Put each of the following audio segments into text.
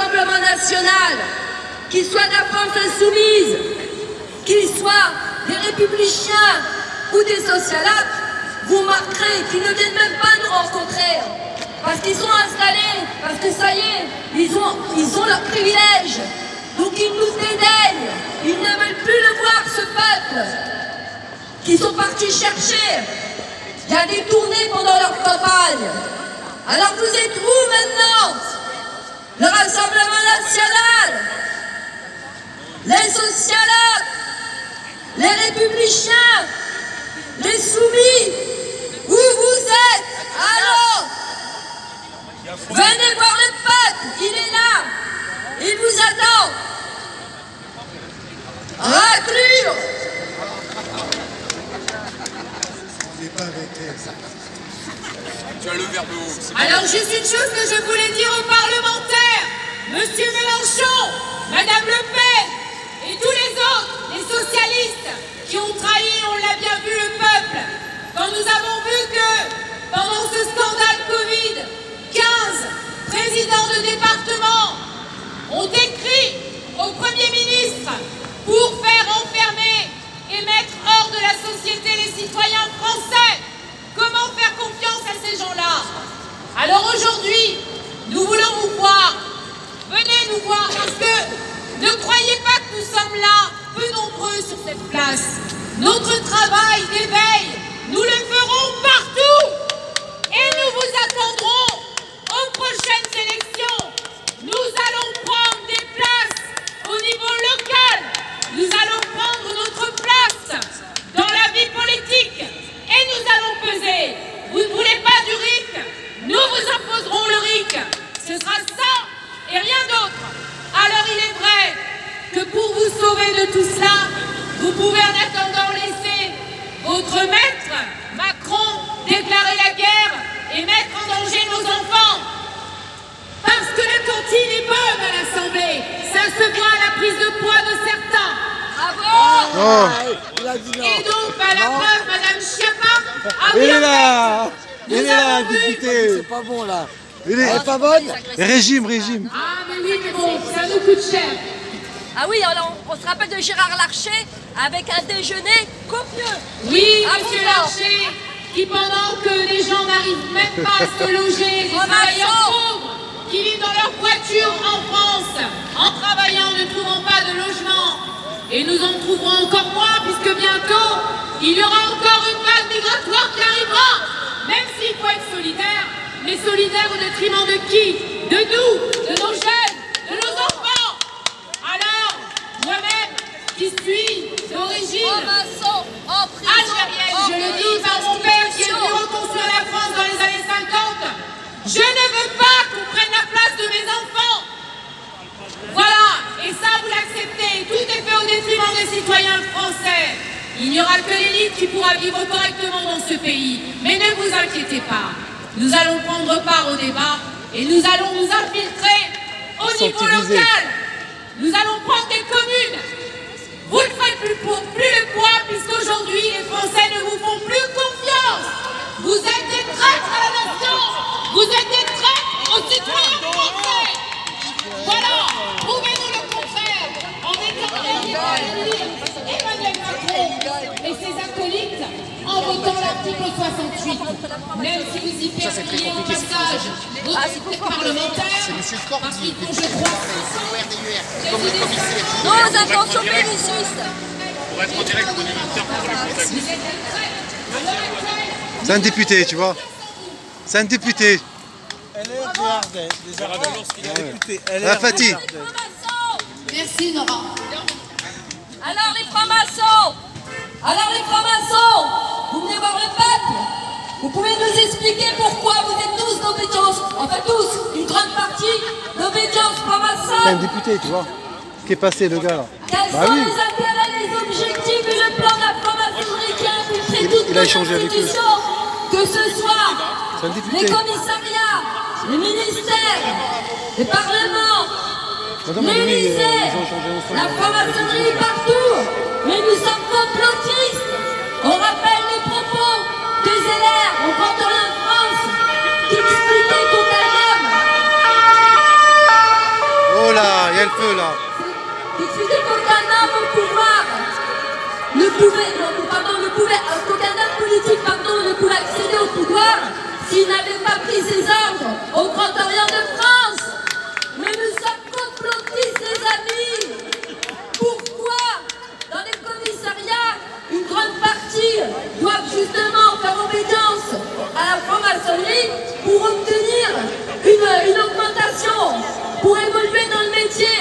Rassemblement national, qu'il soit de la France insoumise, qu'il soit des républicains ou des socialates, vous remarquerez qu'ils ne viennent même pas nous rencontrer. Parce qu'ils sont installés, parce que ça y est, ils ont leur privilège. Donc ils nous dédaignent. Ils ne veulent plus le voir, ce peuple, qu'ils sont partis chercher. Il y a des tournées pendant leur campagne. Alors vous êtes où maintenant? Le Rassemblement national, les socialates, les républicains, les soumis, où vous êtes? Alors, venez voir le peuple, il est là, il vous attend. Raclure. Tu as le verbe haut. Alors juste une chose que je voulais dire aux parlementaires, Monsieur Mélenchon, Madame Le Pen et tous les autres, les socialistes qui ont trahi, on l'a bien vu, le peuple. Quand nous avons vu que pendant ce scandale Covid, 15 présidents de département ont écrit au Premier ministre pour faire enfermer et mettre hors de la société les citoyens français. Comment faire confiance à ces gens-là? Alors aujourd'hui, nous voulons vous voir. Venez nous voir parce que ne croyez pas que nous sommes là, peu nombreux sur cette place. Notre travail d'éveil, nous le ferons partout. Et nous vous attendrons aux prochaines élections. Nous allons prendre des places au niveau local. Nous allons prendre notre place dans la vie politique. Et nous allons peser. Vous ne voulez pas du RIC? Nous vous imposerons le RIC. Ce sera ça et rien d'autre. Alors il est vrai que pour vous sauver de tout cela, vous pouvez en attendant laisser votre maître, Macron, déclarer la guerre et mettre en danger nos enfants. Parce que la cantine est bonne à l'Assemblée. Ça se voit à la prise de poids de certains. Bravo! Oh. Et donc, à la preuve, Madame Schiappa a Il est bien là. fait. Il est là, député. C'est pas bon là. Elle est pas bonne. Régime. Ah, mais oui, mais bon, ça nous coûte cher. Ah oui, alors, on se rappelle de Gérard Larcher avec un déjeuner copieux. Oui, Ah, Monsieur bon, Larcher, qui pendant que les gens n'arrivent même pas à se loger, les travailleurs pauvres qui vivent dans leur voiture en France, en travaillant, ne trouvant pas de logement. Et nous en trouverons encore moins, puisque bientôt, il y aura encore une vague migratoire qui arrivera. Même s'il faut être solidaire, mais solidaire au détriment de qui? De nous, de nos jeunes, de nos enfants. Alors, moi-même, qui suis d'origine algérienne, je le dis par mon père qui est venu reconstruire la France dans les années 50, je ne veux pas qu'on prenne la place de mes enfants. Voilà, et ça vous l'acceptez, tout est fait au détriment des citoyens français. Il n'y aura que l'élite qui pourra vivre correctement dans ce pays. Mais ne vous inquiétez pas, nous allons prendre part au débat et nous allons nous infiltrer au niveau local. Nous allons prendre des communes. Vous ne ferez plus le poids puisqu'aujourd'hui les Français ne vous font plus confiance. Vous êtes des traîtres à la nation. Vous êtes des traîtres aux citoyens français. Voilà, prouvez-nous le contraire en étant élire Emmanuel Macron et ses acolytes en votant l'article 68. Même si vous y perdriez au passage votre groupe parlementaire, parce qu'il faut, je crois, Nos intentions bellicistes. Pour être en direct au moniteur pour les contacts. C'est un député, tu vois. C'est un député. Elle est des Ardèches. Elle est Fatih. Merci Nora. Alors les francs-maçons, vous venez voir le peuple. Vous pouvez nous expliquer pourquoi vous êtes tous d'obédience, enfin tous, une grande partie d'obédience C'est un franc-maçonne. député, tu vois. Qui est passé, le gars là. Quels Bah sont oui. les intérêts, les objectifs et le plan de la franc-maçonnerie qui a infiltré toutes Il a nos échangé avec eux. institutions? Que ce soit C'est un les député. commissariats, les ministères, les parlements, Madame, oui, l'Élysée, ils ont échangé ensemble. la franc-maçonnerie partout. Mais nous sommes complotistes. On rappelle les propos des élèves au Panthéon France qui expliquaient qu'au Calvaire, Oh, y a le feu là. D'expliquer qu'aucun homme au pouvoir qu'aucun homme politique ne pouvait accéder au pouvoir s'il n'avait pas pris ses ordres au Grand Orient de France. Mais nous sommes complotistes, les amis. Pourquoi, dans les commissariats, une grande partie doivent justement faire obédience à la franc-maçonnerie pour obtenir une augmentation, pour évoluer dans le métier?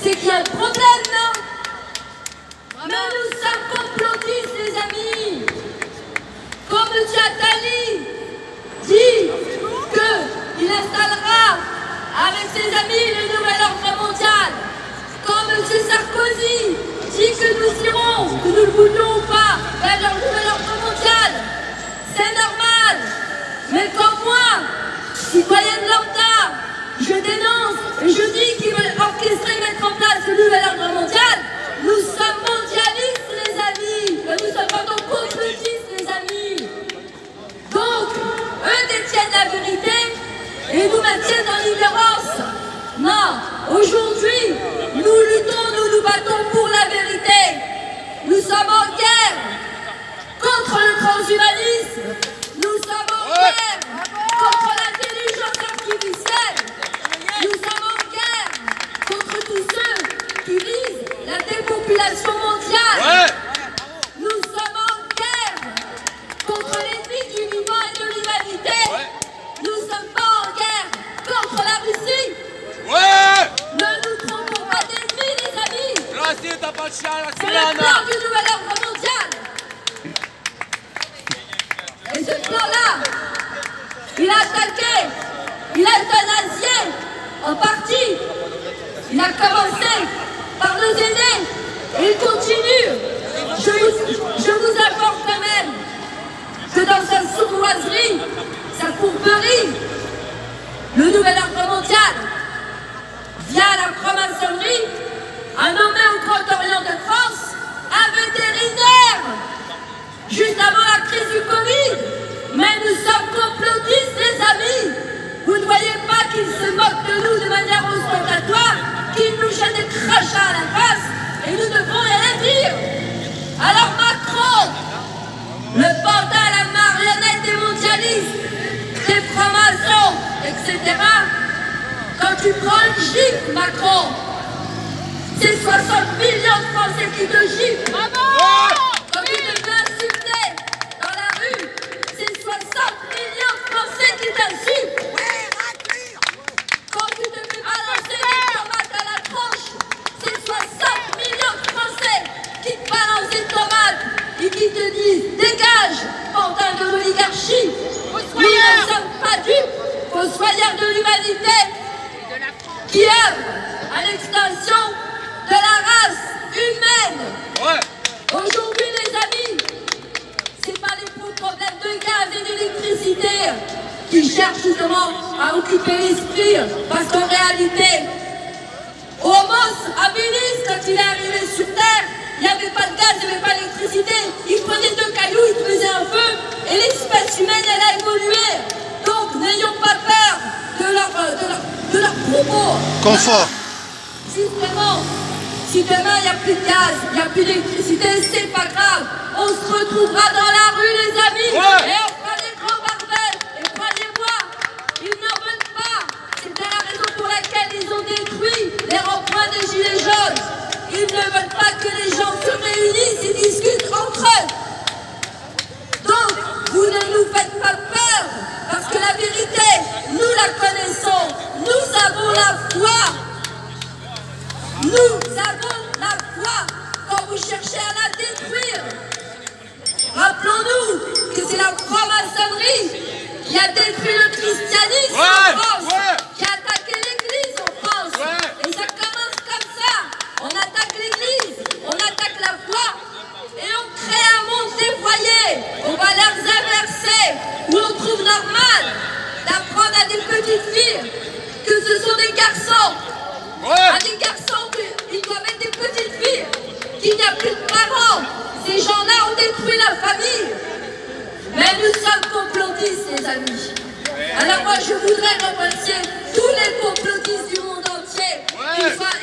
C'est qu'il y a un problème, non? Mais nous sommes complotistes, les amis. Quand M. Attali dit qu'il installera avec ses amis le nouvel ordre mondial, quand M. Sarkozy dit que nous irons, que nous le voulions ou pas, vers le nouvel ordre mondial, c'est normal. Mais comme moi, citoyenne lambda, je dénonce et je dis qu'ils veulent orchestrer et mettre en place le nouvel ordre mondial. Nous sommes mondialistes, les amis. Nous sommes pardon, complotistes, les amis. Donc, eux détiennent la vérité et nous maintiennent dans l'ignorance. Non, aujourd'hui, nous luttons, nous nous battons pour la vérité. Nous sommes en guerre contre le transhumanisme. Nous sommes en guerre contre l'intelligence artificielle. Nous sommes en guerre contre tous ceux qui visent la dépopulation mondiale. Nous sommes en guerre contre l'ennemi du vivant et de l'humanité. Nous ne sommes pas en guerre contre la Russie. Ne nous trompons pas d'ennemis, les amis. C'est le plan du nouvel ordre mondial. Et ce plan-là, il a attaqué, il a euthanasié en partie. Il a commencé par nos aînés et il continue. Je vous informe quand même que dans sa sournoiserie, sa courberie, le nouvel ordre mondial, via la franc-maçonnerie, a nommé au Grand Orient de France un vétérinaire juste avant la crise du Covid. Mais nous sommes complotistes, les amis. Vous ne voyez pas qu'ils se moquent de nous de manière ostentatoire, qu'ils nous jettent des crachats à la face et nous ne devons rien dire. Alors Macron, le pantin à la marionnette des mondialistes, des francs-maçons, etc. Quand tu prends le gifle, Macron, c'est 60 millions de Français qui te giflent. Quand tu te fais insulter dans la rue, c'est 60 millions de Français qui t'insultent. Quand tu te fais balancer des tomates à la tronche, c'est 60 millions de Français qui te balancent des tomates et qui te disent dégage, pantin de l'oligarchie. Nous ne sommes pas dupes, fossoyeurs de l'humanité qui œuvrent à l'extinction de la race humaine. Aujourd'hui, les amis, c'est pas les problèmes de gaz et d'électricité qui cherchent justement à occuper l'esprit, parce qu'en réalité, Homo habilis, quand il est arrivé sur Terre, il n'y avait pas de gaz, il n'y avait pas d'électricité. Il prenait 2 cailloux, il faisait un feu, et l'espèce humaine, elle a évolué. Donc, n'ayons pas peur de leur propos. Confort. Justement, si demain il n'y a plus de gaz, il n'y a plus d'électricité, c'est pas grave. On se retrouvera dans la rue, les amis. Et on fera des grands barbels. Et croyez-moi, ils n'en veulent pas. C'est bien la raison pour laquelle ils ont détruit les ronds-points des gilets jaunes. Ils ne veulent pas que les gens se réunissent et discutent entre eux. Donc, vous ne nous faites pas peur, parce que la vérité, nous la connaissons. Nous avons la foi. Nous avons la foi quand vous cherchez à la détruire. Rappelons-nous que c'est la franc-maçonnerie qui a détruit le christianisme en France, qui a attaqué l'église en France. Et ça commence comme ça. On attaque l'église, on attaque la foi, et on crée un monde dévoyé. On va les inverser, où on trouve normal d'apprendre à des petites filles que ce sont des garçons. À des garçons qu'ils doivent être des petites filles, qu'il n'y a plus de parents. Ces gens-là ont détruit la famille. Mais nous sommes complotistes, les amis. Alors moi, je voudrais remercier tous les complotistes du monde entier, qu'ils soient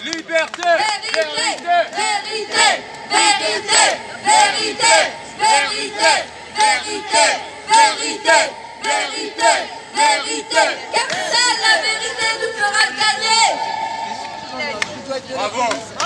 Liberté. Vérité. Vérité. Vérité. Vérité. Vérité. Vérité. Vérité. Vérité. Vérité. Car seule la vérité nous fera gagner. Bravo.